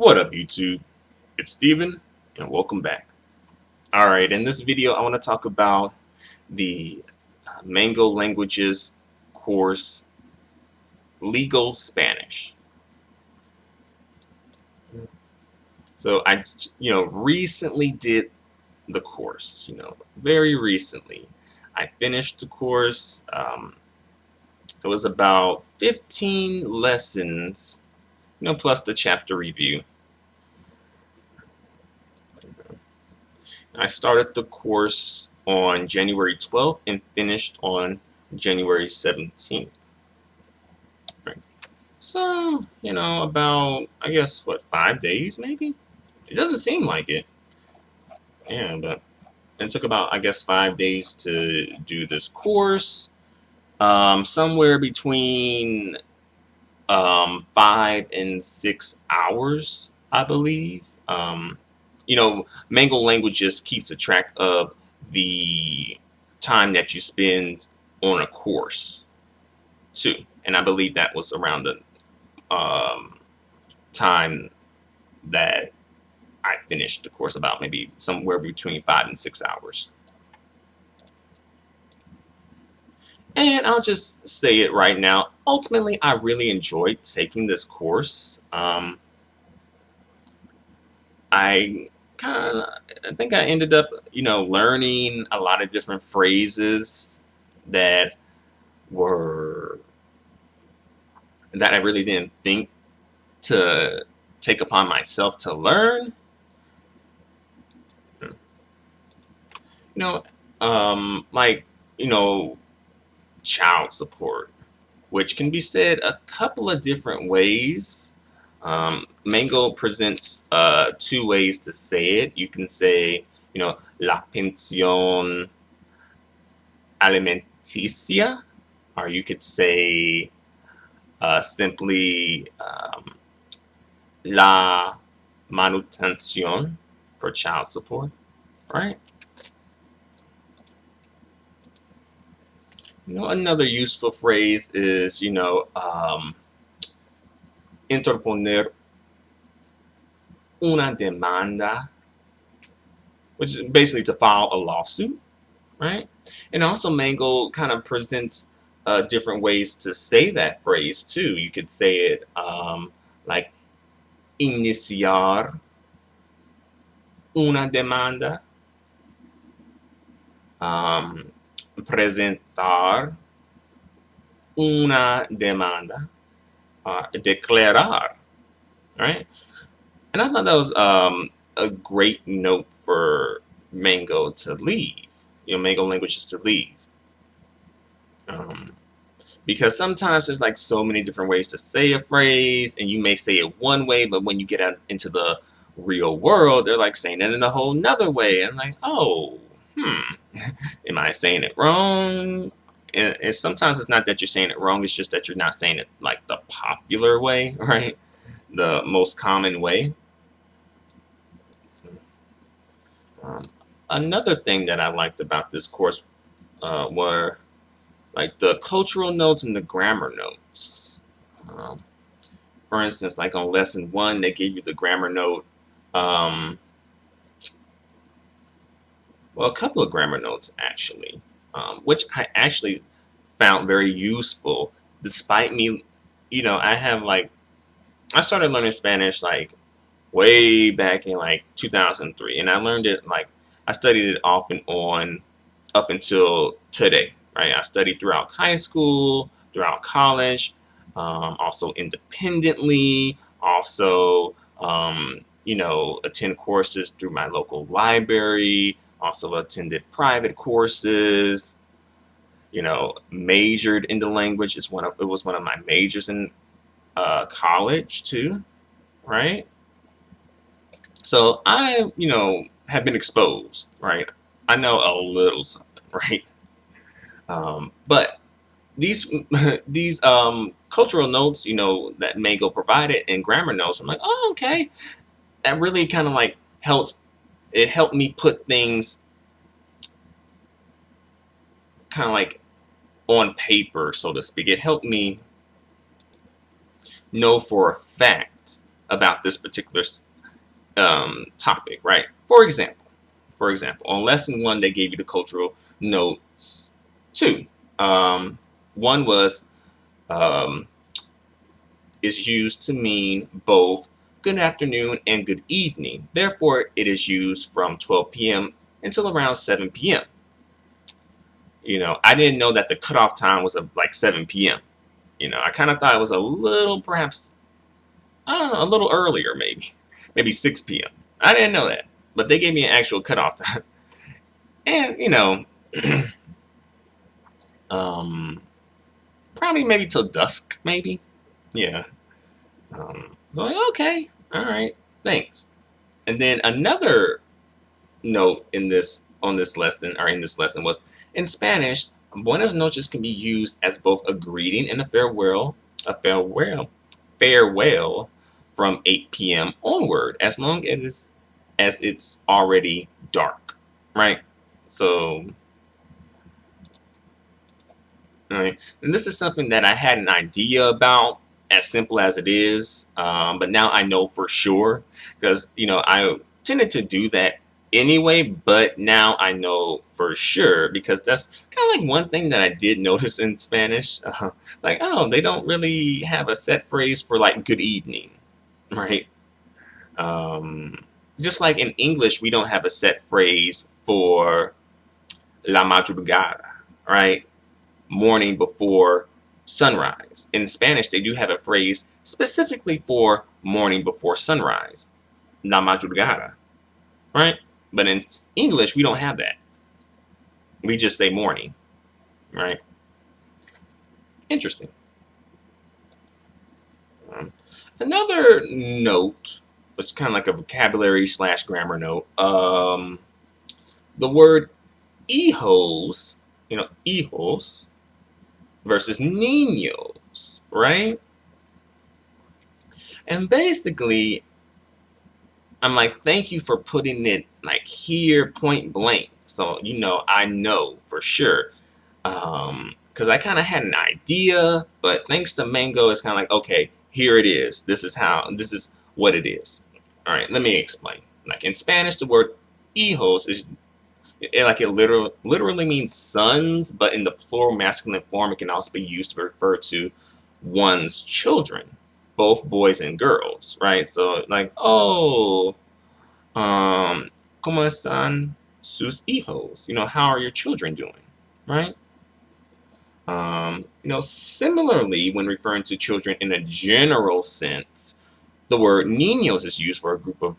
What up, YouTube? It's Steven, and welcome back. Alright, in this video, I want to talk about the Mango Languages course, Legal Spanish. So I, recently did the course, very recently. I finished the course. It was about 15 lessons, plus the chapter review. I started the course on January 12th and finished on January 17th. Right. So, about, I guess, 5 days maybe? It doesn't seem like it. Yeah, but it took about, I guess, 5 days to do this course. Somewhere between 5 and 6 hours, I believe. Mango Languages keeps a track of the time that you spend on a course too, and I believe that was around the time that I finished the course, about maybe somewhere between 5 and 6 hours. And I'll just say it right now. Ultimately, I really enjoyed taking this course. I think I ended up, learning a lot of different phrases that I really didn't think to take upon myself to learn. Like, child support, which can be said a couple of different ways. Mango presents 2 ways to say it. You can say, la pensión alimenticia, or you could say simply la manutención for child support, right? Another useful phrase is, interponer una demanda, which is basically to file a lawsuit, right? And also Mango kind of presents different ways to say that phrase too. You could say it like iniciar una demanda, presentar una demanda, declarar, right? And I thought that was a great note for Mango to leave, Mango Languages to leave. Because sometimes there's like so many different ways to say a phrase, and you may say it one way, but when you get out into the real world, they're like saying it in a whole nother way. And like, oh, am I saying it wrong? And sometimes it's not that you're saying it wrong, it's just that you're not saying it like the popular way, right? The most common way. Another thing that I liked about this course were like the cultural notes and the grammar notes. For instance, like on lesson 1, they gave you the grammar note. Well, a couple of grammar notes actually, which I actually found very useful. Despite me, I started learning Spanish like way back in like 2003, and I learned it I studied it off and on up until today, right? I studied throughout high school, throughout college, also independently, also attend courses through my local library, also attended private courses, majored in the language. It was one of my majors in college too, right? So I, have been exposed, right? I know a little something, right? But these these cultural notes, that Mango provided, and grammar notes, I'm like, oh, okay. That really kind of like helps. It helped me put things kind of like on paper, so to speak. It helped me know for a fact about this particular topic, right? For example, on lesson one, they gave you the cultural notes two. One was um, is used to mean both good afternoon and good evening. Therefore, it is used from 12 p.m. until around 7 p.m. I didn't know that the cutoff time was like 7 p.m. I kind of thought it was a little, perhaps, I don't know, a little earlier, maybe 6 p.m. I didn't know that, but they gave me an actual cutoff time, and um, probably maybe till dusk, maybe, yeah. So like, okay, all right, thanks. And then another note in this lesson was in Spanish, buenas noches can be used as both a greeting and a farewell from 8 p.m. onward, as long as it's already dark, right? So, all right, and this is something that I had an idea about, as simple as it is, but now I know for sure because I tended to do that anyway, but now I know for sure because that's kind of like one thing that I did notice in Spanish. Like, oh, they don't really have a set phrase for like good evening, right? Um, just like in English, we don't have a set phrase for la madrugada, right? Morning before sunrise. In Spanish, they do have a phrase specifically for morning before sunrise, la madrugada, right? But in English, we don't have that. We just say morning, right? Interesting. Another note, was kind of like a vocabulary / grammar note. The word hijos, hijos versus niños, right? And basically, I'm like, thank you for putting it like here, point blank. So, I know for sure. Because I kind of had an idea, but thanks to Mango, it's kind of like, okay, here it is. This is what it is. All right, let me explain. Like in Spanish, the word hijos it literally means sons, but in the plural masculine form, it can also be used to refer to one's children, both boys and girls, right? So like, oh, ¿cómo están sus hijos? How are your children doing, right? Similarly, when referring to children in a general sense, the word niños is used for a group of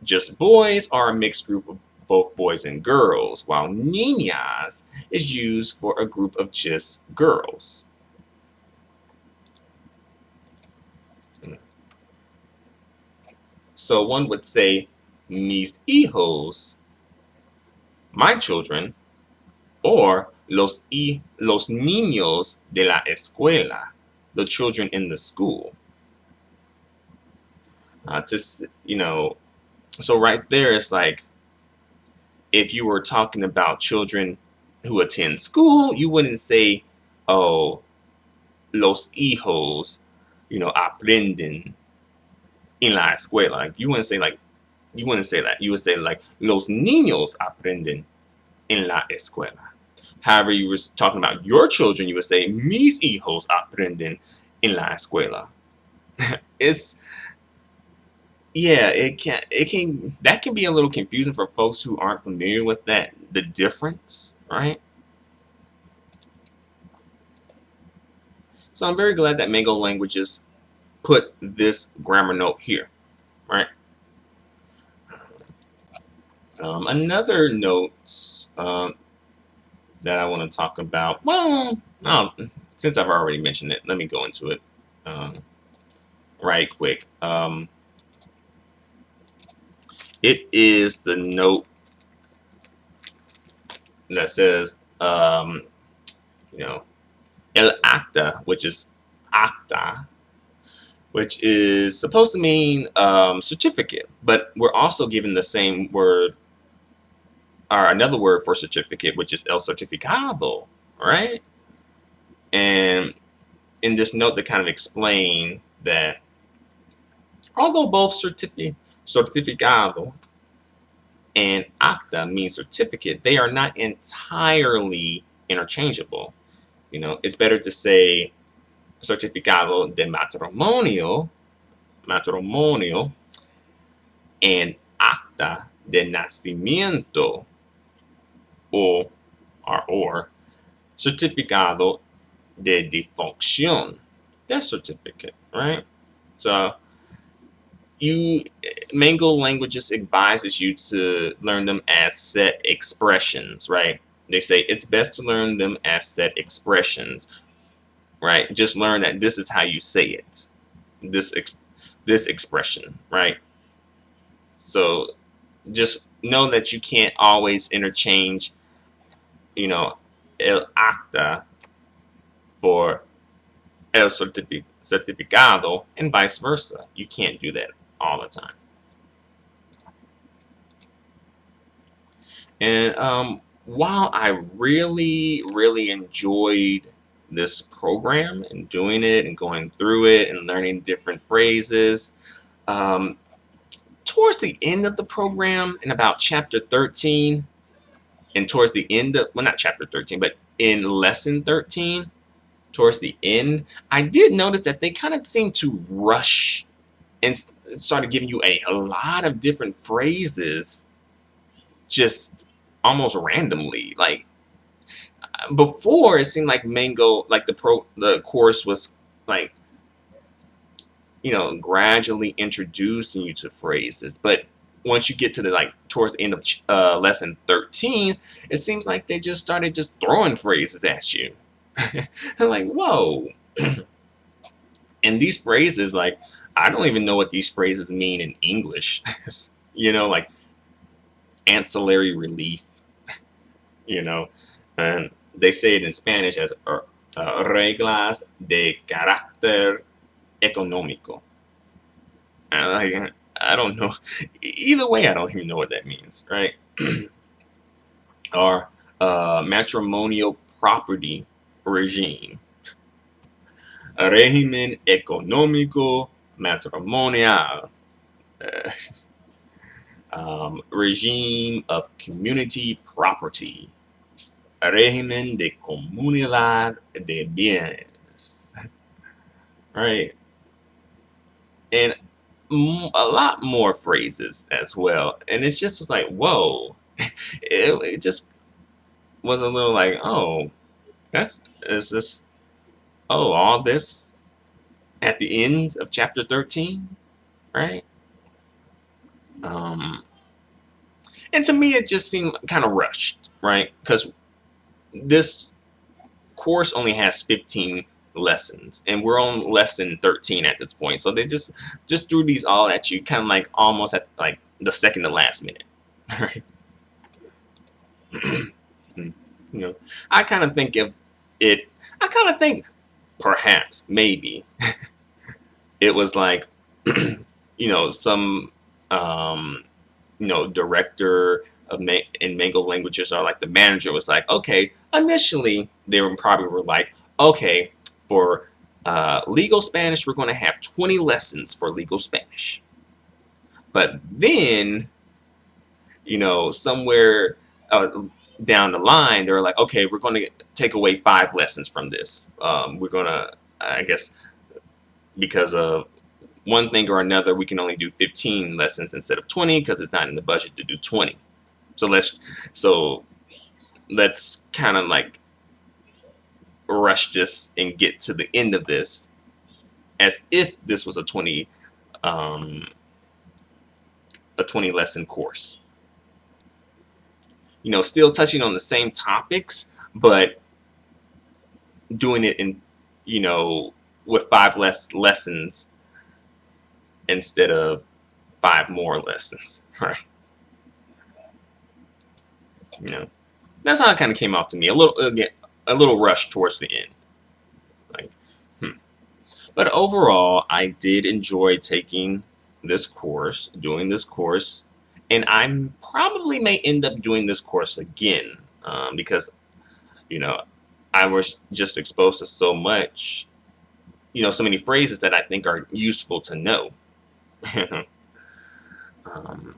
just boys or a mixed group of both boys and girls, while niñas is used for a group of just girls. So one would say, mis hijos, my children, or los niños de la escuela, the children in the school. So right there, it's like, if you were talking about children who attend school, you wouldn't say, oh, los hijos, aprenden en la escuela. Like, you wouldn't say that. You would say like, los niños aprenden en la escuela. However, you were talking about your children, you would say, mis hijos aprenden en la escuela. That can be a little confusing for folks who aren't familiar with the difference, right? So I'm very glad that Mango Languages put this grammar note here, right? Another note that I want to talk about, since I've already mentioned it, let me go into it right quick. It is the note that says, el acta, which is acta, which is supposed to mean certificate, but we're also given the same word, or another word for certificate, which is el certificado, right? And in this note, they kind of explain that Although both certificado and acta mean certificate, they are not entirely interchangeable. You know, it's better to say certificado de matrimonio, and acta de nacimiento, or certificado de defunción, death certificate, right? So you Mango Languages advises you to learn them as set expressions, right? They say it's best to learn them as set expressions, right? Just learn that this is how you say it, this expression, right? So just know that you can't always interchange, you know, el acta for el certificado and vice versa. You can't do that all the time. And while I really enjoyed this program and doing it and going through it and learning different phrases, um, towards the end of the program, in about chapter 13, and towards the end of, well, not chapter 13, but in lesson 13, towards the end, I did notice that they kind of seemed to rush and started giving you a lot of different phrases just almost randomly. Like before, it seemed like Mango, like the course was like, you know, gradually introducing you to phrases. But once you get to the towards the end of lesson 13, it seems like they just started just throwing phrases at you. I'm like, whoa. And these phrases, like, I don't even know what these phrases mean in English. You know, like ancillary relief, you know, and they say it in Spanish as reglas de carácter económico. And I don't know. Either way, I don't even know what that means, right? Or matrimonial property regime. Régimen económico matrimonial. Regime of community property. Régimen de comunidad de bienes. Right? And a lot more phrases as well. And it just was like, whoa. It just was a little like, oh, is this, oh, all this at the end of chapter 13, right? And to me, it just seemed kind of rushed, right? Because this course only has 15 lessons, and we're on lesson 13 at this point. So they just threw these all at you, kind of like almost at like the second to last minute, right? You know, I kind of think perhaps maybe it was like, you know, some you know, director of in Mango Languages, or like the manager was like, okay, initially they were like, okay, for legal Spanish, we're going to have 20 lessons for legal Spanish. But then, you know, somewhere down the line, they're like, okay, we're going to take away 5 lessons from this. We're going to, I guess, because of one thing or another, we can only do 15 lessons instead of 20 because it's not in the budget to do 20. So let's kind of like rush this and get to the end of this as if this was a 20 lesson course. You know, still touching on the same topics, but doing it in, you know, with 5 less lessons instead of 5 more lessons, right? You know, that's how it kind of came off to me. A little rushed towards the end. Like, But overall, I did enjoy taking this course, doing this course, and I probably may end up doing this course again because, you know, I was just exposed to so much, you know, so many phrases that I think are useful to know. um,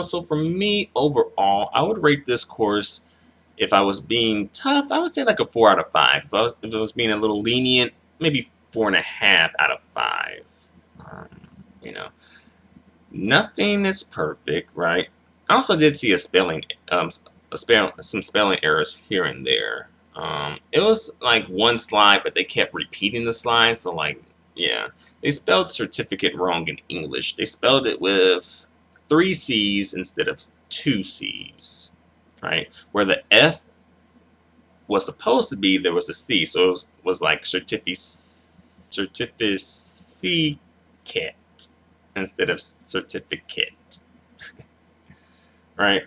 so for me overall, I would rate this course, if I was being tough, I would say like a 4 out of 5. If I was being a little lenient, maybe 4.5 out of 5. Um, you know, nothing is perfect, right? I also did see some spelling errors here and there. It was like one slide, but they kept repeating the slide. So like, yeah, they spelled certificate wrong in English. They spelled it with 3 C's instead of 2 C's, right? Where the F was supposed to be, there was a C, so it was like certificate instead of certificate, right?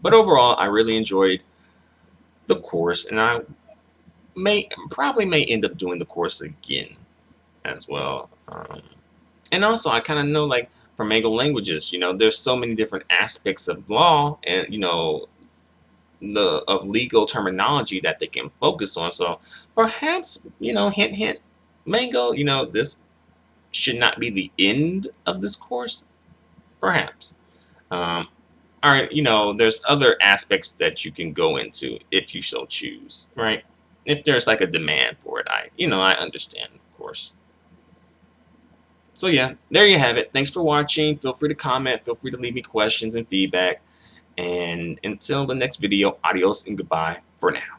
But overall, I really enjoyed the course, and I may end up doing the course again as well. And also, I kind of know, like, for Mango languages, there's so many different aspects of law and of legal terminology that they can focus on. So perhaps, hint hint, Mango, this should not be the end of this course. Perhaps. Um, all right, there's other aspects that you can go into if you so choose, right? If there's like a demand for it, I understand, of course. So yeah, there you have it. Thanks for watching. Feel free to comment. Feel free to leave me questions and feedback. And until the next video, adios and goodbye for now.